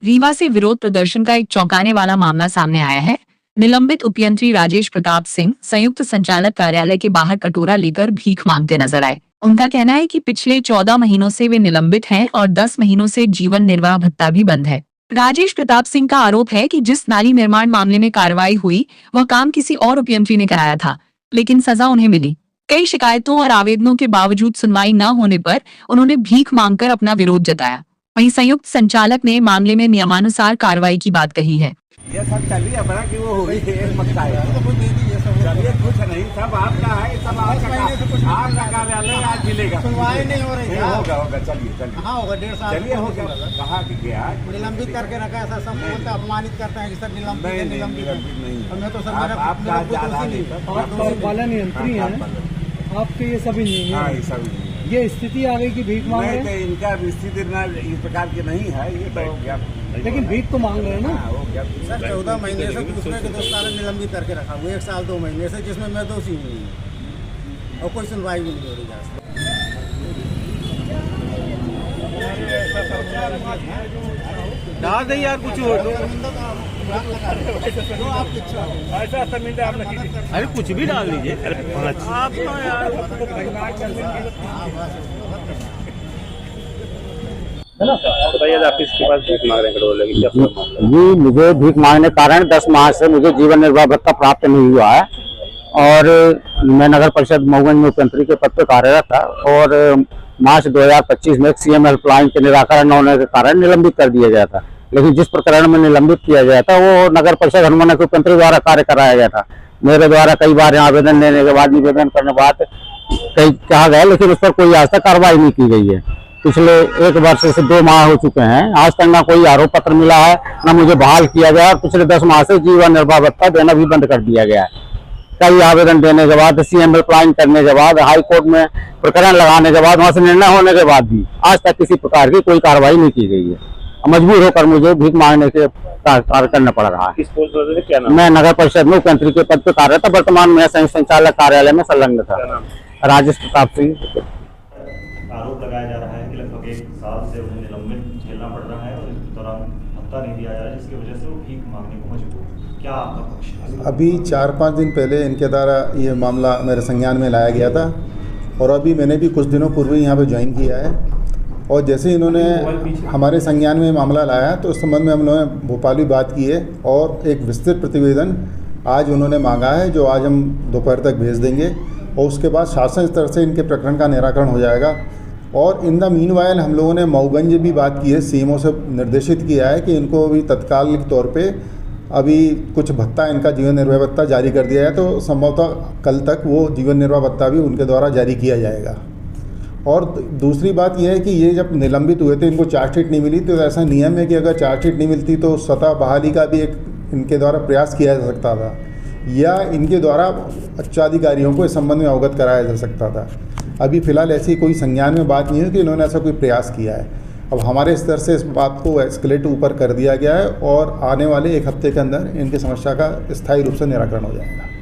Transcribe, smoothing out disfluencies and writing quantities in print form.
रीवा से विरोध प्रदर्शन का एक चौंकाने वाला मामला सामने आया है। निलंबित उपयंत्री राजेश प्रताप सिंह संयुक्त संचालक कार्यालय के बाहर कटोरा लेकर भीख मांगते नजर आए। उनका कहना है कि पिछले 14 महीनों से वे निलंबित हैं और 10 महीनों से जीवन निर्वाह भत्ता भी बंद है। राजेश प्रताप सिंह का आरोप है कि जिस नाली निर्माण मामले में कार्रवाई हुई वह काम किसी और उपयंत्री ने कराया था, लेकिन सजा उन्हें मिली। कई शिकायतों और आवेदनों के बावजूद सुनवाई न होने पर उन्होंने भीख मांगकर अपना विरोध जताया। वहीं संयुक्त संचालक ने मामले में नियमानुसार कार्रवाई की बात कही है। ये सब चलिए बड़ा कि वो हो गई है मक्का है। चलिए कुछ नहीं, सब आपका है, सब आपका कार्यालय आज मिलेगा। सुनवाई नहीं हो रही है। होगा चलिए हाँ होगा 1.5 साल। चलिए हो गया। कहाँ गया निलंबित करके रखा है सर, सब बोलते अपमानित करते हैं कि सर निलंबित है, निलंबित नहीं। हमें तो सर मेरा आप पालन यंत्री हैं, आपके ये सभी नहीं है। हाँ ये सभी ये स्थिति आ गई कि भीख मांग रहे हैं। इनका स्थिति इस प्रकार की नहीं है, ये बैठ गया। लेकिन भीख तो मांग रहे हैं ना। हो गया सर 14 महीने से दूसरे के दोस्त कारण निलंबित करके रखा हुआ 1 साल 2 महीने से, जिसमें मैं दोषी हूँ और कोई सुनवाई भी नहीं हो रही है। डाल दे यार कुछ हो अरे कुछ भी डाल दीजिए आप तो यार। बताइए आप किसके पास भीख मांग रहे हैं कटोरे की? जी मुझे भीख मांगने के कारण 10 माह से मुझे जीवन निर्वाह भत्ता प्राप्त नहीं हुआ है और मैं नगर परिषद मऊगंज में उपयंत्री के पद पर कार्यरत था और मार्च 2025 में सीएम हेल्पलाइन के निराकरण न होने के कारण निलंबित कर दिया गया था। लेकिन जिस प्रकरण में निलंबित किया गया था वो नगर परिषद हनुमाना के उपयंत्री द्वारा कार्य कराया गया था। मेरे द्वारा कई बार आवेदन देने के बाद, निवेदन करने के बाद कई कहा गया, लेकिन उस पर कोई आज तक कार्रवाई नहीं की गई है। पिछले 1 वर्ष से 2 माह हो चुके हैं, आज तक ना कोई आरोप पत्र मिला है, ना मुझे बहाल किया गया और पिछले 10 माह से जीवन निर्वाह भत्ता देना भी बंद कर दिया गया है। कई आवेदन देने के बाद, सीएम हेल्पलाइन करने के बाद, हाई कोर्ट में प्रकरण लगाने के बाद, वहां से निर्णय होने के बाद भी आज तक किसी प्रकार की कोई कार्रवाई नहीं की गई है। मजबूर होकर मुझे भीख मांगने के कार्य करना पड़ रहा है। किस पोस्ट पर क्या नाम? मैं नगर परिषद में उपयंत्री के पद पर कार्यरत था। वर्तमान में संयुक्त संचालक कार्यालय में संलग्न था। राजेश प्रताप सिंह। आरोप लगाया जा रहा है कि लगभग 1 साल से उन्हें निलंबित झेलना पड़ रहा है और इस दौरान भत्ता नहीं दिया जा रहा है, जिसकी वजह से वो भीख मांगने को मजबूर। क्या आपका पक्ष है? अभी 4-5 दिन पहले इनके द्वारा ये मामला मेरे संज्ञान में लाया गया था और अभी मैंने भी कुछ दिनों पूर्व यहाँ पे ज्वाइन किया है और जैसे इन्होंने हमारे संज्ञान में मामला लाया तो उस संबंध में हम लोगों ने भोपाल भी बात की है और एक विस्तृत प्रतिवेदन आज उन्होंने मांगा है, जो आज हम दोपहर तक भेज देंगे और उसके बाद शासन स्तर से इनके प्रकरण का निराकरण हो जाएगा। और इन द मीनवाइल हम लोगों ने मऊगंज भी बात की है, सीएमओ से निर्देशित किया है कि इनको अभी तत्कालिक तौर पे अभी कुछ भत्ता, इनका जीवन निर्वाह भत्ता जारी कर दिया है, तो संभवतः कल तक वो जीवन निर्वाह भत्ता भी उनके द्वारा जारी किया जाएगा। और दूसरी बात यह है कि ये जब निलंबित हुए थे, इनको चार्जशीट नहीं मिली, तो ऐसा नियम है कि अगर चार्जशीट नहीं मिलती तो स्वतः बहाली का भी एक इनके द्वारा प्रयास किया जा सकता था या इनके द्वारा उच्चाधिकारियों को इस संबंध में अवगत कराया जा सकता था। अभी फिलहाल ऐसी कोई संज्ञान में बात नहीं है कि इन्होंने ऐसा कोई प्रयास किया है। अब हमारे स्तर से इस बात को एस्केलेट ऊपर कर दिया गया है और आने वाले 1 हफ्ते के अंदर इनकी समस्या का स्थायी रूप से निराकरण हो जाएगा।